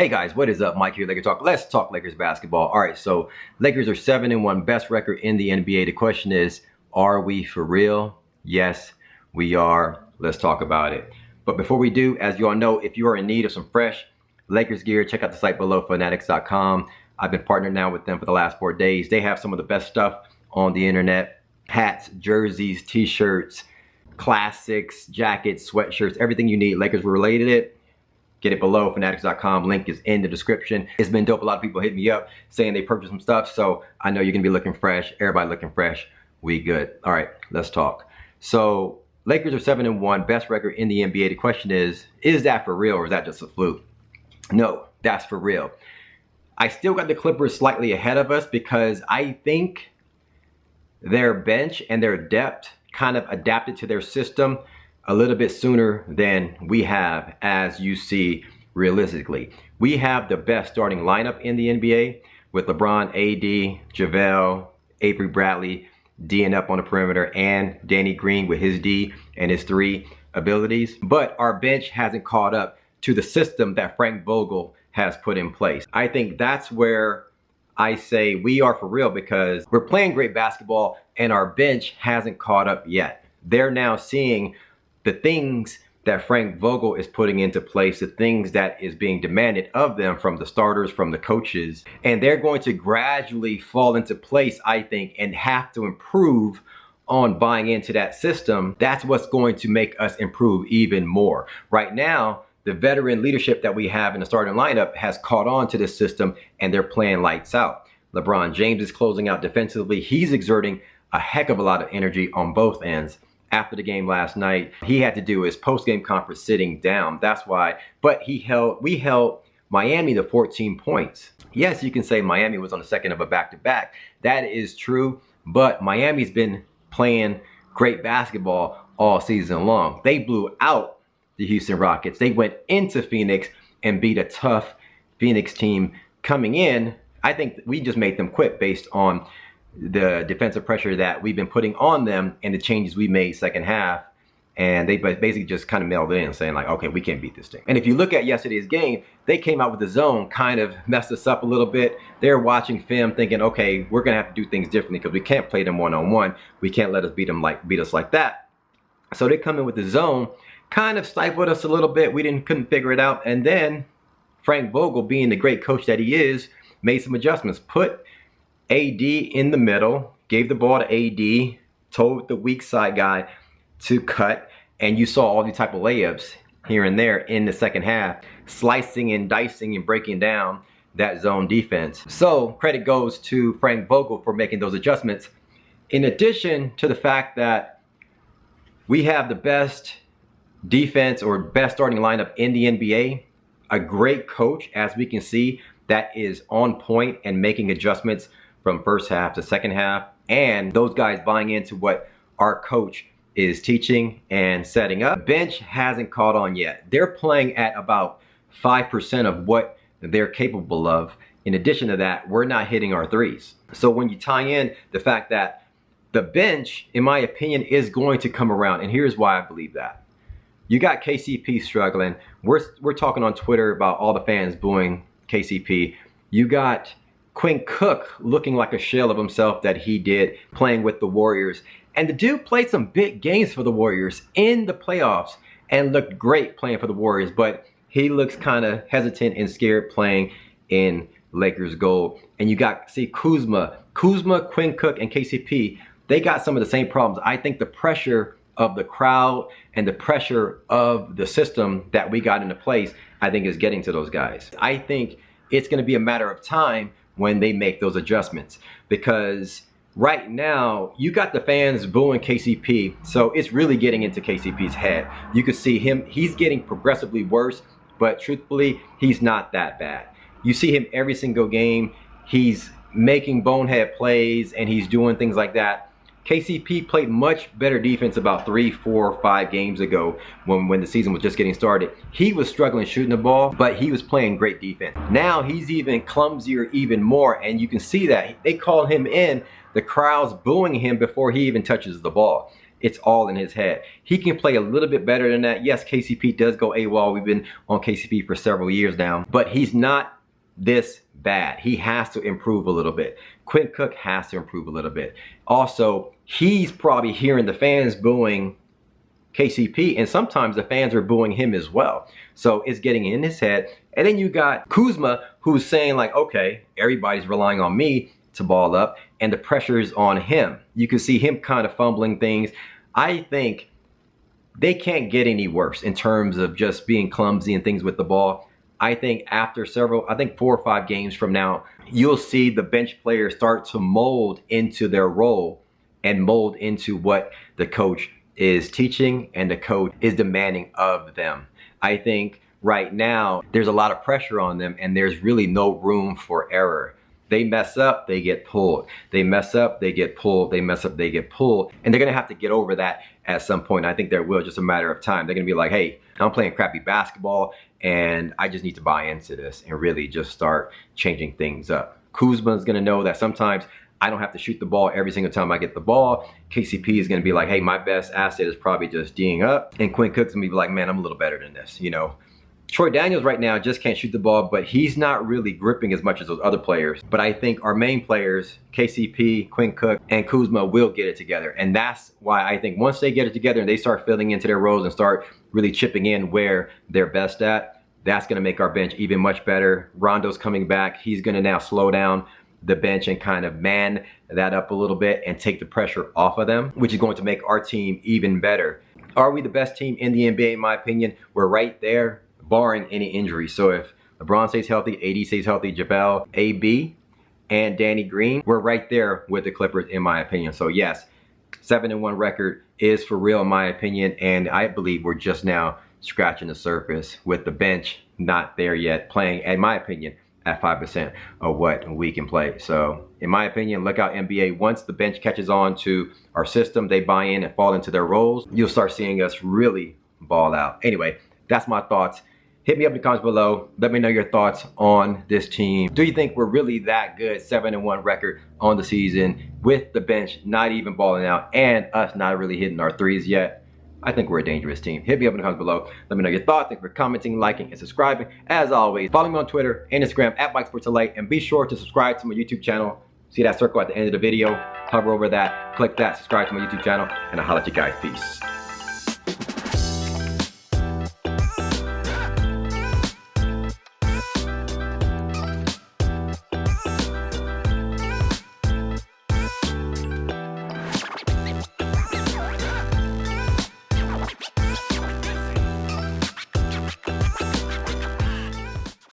Hey guys, what is up? Mike here, Laker Talk. Let's talk Lakers basketball. All right, so Lakers are 7-1, best record in the NBA. The question is, are we for real? Yes, we are. Let's talk about it. But before we do, as you all know, if you are in need of some fresh Lakers gear, check out the site below, fanatics.com. I've been partnered now with them for the last 4 days. They have some of the best stuff on the internet. Hats, jerseys, t-shirts, classics, jackets, sweatshirts, everything you need Lakers related. Get it below, fanatics.com. Link is in the description. It's been dope. A lot of people hit me up saying they purchased some stuff, so I know you're gonna be looking fresh. Everybody looking fresh. We good. All right, let's talk. So Lakers are 7-1, best record in the NBA. The question is that for real or is that just a fluke? No, that's for real. I still got the Clippers slightly ahead of us because I think their bench and their depth kind of adapted to their system a little bit sooner than we have, as you see realistically. We have the best starting lineup in the NBA with LeBron, AD, JaVale, Avery Bradley, D'ing up on the perimeter, and Danny Green with his D and his 3 abilities. But our bench hasn't caught up to the system that Frank Vogel has put in place. I think that's where I say we are for real, because we're playing great basketball and our bench hasn't caught up yet. They're now seeing the things that Frank Vogel is putting into place, the things that is being demanded of them from the starters, from the coaches, and they're going to gradually fall into place, I think, and have to improve on buying into that system. That's what's going to make us improve even more. Right now, the veteran leadership that we have in the starting lineup has caught on to this system and they're playing lights out. LeBron James is closing out defensively. He's exerting a heck of a lot of energy on both ends. After the game last night, he had to do his post-game conference sitting down. That's why. But we held Miami to 14 points. Yes, you can say Miami was on the second of a back-to-back. That is true. But Miami's been playing great basketball all season long. They blew out the Houston Rockets. They went into Phoenix and beat a tough Phoenix team coming in. I think we just made them quit based on the defensive pressure that we've been putting on them and the changes we made second half. And they basically just kind of mailed it in saying like, okay, we can't beat this team. And if you look at yesterday's game, they came out with the zone, kind of messed us up a little bit. They're watching film thinking, okay, we're gonna have to do things differently because we can't play them one-on-one. We can't let us beat us like that. So they come in with the zone, kind of stifled us a little bit. We couldn't figure it out. And then Frank Vogel, being the great coach that he is, made some adjustments, put AD in the middle, gave the ball to AD, told the weak side guy to cut, and you saw all these type of layups here and there in the second half, slicing and dicing and breaking down that zone defense. So credit goes to Frank Vogel for making those adjustments, in addition to the fact that we have the best defense or best starting lineup in the NBA, a great coach, as we can see, that is on point and making adjustments from first half to second half, and those guys buying into what our coach is teaching and setting up. Bench hasn't caught on yet. They're playing at about 5% of what they're capable of. In addition to that, we're not hitting our threes. So when you tie in the fact that the bench, in my opinion, is going to come around, and here's why I believe that. You got KCP struggling. We're talking on Twitter about all the fans booing KCP. You got Quinn Cook looking like a shell of himself that he did playing with the Warriors. And the dude played some big games for the Warriors in the playoffs and looked great playing for the Warriors, but he looks kind of hesitant and scared playing in Lakers gold. And you got, see, Kuzma, Quinn Cook, and KCP, they got some of the same problems. I think the pressure of the crowd and the pressure of the system that we got into place, I think is getting to those guys. I think it's going to be a matter of time when they make those adjustments, because right now you got the fans booing KCP, so it's really getting into KCP's head. You could see him, he's getting progressively worse, but truthfully, he's not that bad. You see him every single game, he's making bonehead plays and he's doing things like that. KCP played much better defense about 3, 4, 5 games ago when the season was just getting started. He was struggling shooting the ball, but he was playing great defense. Now he's even clumsier even more, and you can see that. They call him in, the crowd's booing him before he even touches the ball. it's all in his head. He can play a little bit better than that. Yes, KCP does go AWOL. We've been on KCP for several years now, but he's not this bad. He has to improve a little bit. Quinn Cook has to improve a little bit. Also, he's probably hearing the fans booing KCP, and sometimes the fans are booing him as well. So it's getting in his head. And then you got Kuzma, who's saying like, okay, everybody's relying on me to ball up, and the pressure is on him. You can see him kind of fumbling things. I think they can't get any worse in terms of just being clumsy and things with the ball. I think after 4 or 5 games from now, you'll see the bench players start to mold into their role and mold into what the coach is teaching and the coach is demanding of them. I think right now there's a lot of pressure on them, and there's really no room for error. They mess up, they get pulled. They mess up, they get pulled. They mess up, they get pulled. And they're going to have to get over that at some point. I think there will, just a matter of time. They're going to be like, hey, I'm playing crappy basketball, and I just need to buy into this and really just start changing things up. Kuzma's going to know that sometimes I don't have to shoot the ball every single time I get the ball. KCP is going to be like, hey, my best asset is probably just D'ing up. And Quinn Cook's going to be like, man, I'm a little better than this, you know. Troy Daniels right now just can't shoot the ball, but he's not really gripping as much as those other players. But I think our main players, KCP, Quinn Cook, and Kuzma, will get it together. And that's why I think once they get it together and they start filling into their roles and start really chipping in where they're best at, that's going to make our bench even much better. Rondo's coming back. He's going to now slow down the bench and kind of man that up a little bit and take the pressure off of them, which is going to make our team even better. Are we the best team in the NBA? In my opinion, we're right there, barring any injury. So if LeBron stays healthy, AD stays healthy, JaVale, AB, and Danny Green, we're right there with the Clippers, in my opinion. So yes, 7-1 record is for real, in my opinion, and I believe we're just now scratching the surface with the bench not there yet, playing, in my opinion, at 5% of what we can play. So in my opinion, look out NBA. Once the bench catches on to our system, they buy in and fall into their roles, you'll start seeing us really ball out. Anyway, that's my thoughts. Hit me up in the comments below. Let me know your thoughts on this team. Do you think we're really that good? 7-1 record on the season with the bench not even balling out and us not really hitting our threes yet? I think we're a dangerous team. Hit me up in the comments below. Let me know your thoughts. Thanks for commenting, liking, and subscribing. As always, follow me on Twitter and Instagram at MikeSportsLA, and be sure to subscribe to my YouTube channel. See that circle at the end of the video? Hover over that, click that, subscribe to my YouTube channel, and I'll holler at you guys. Peace.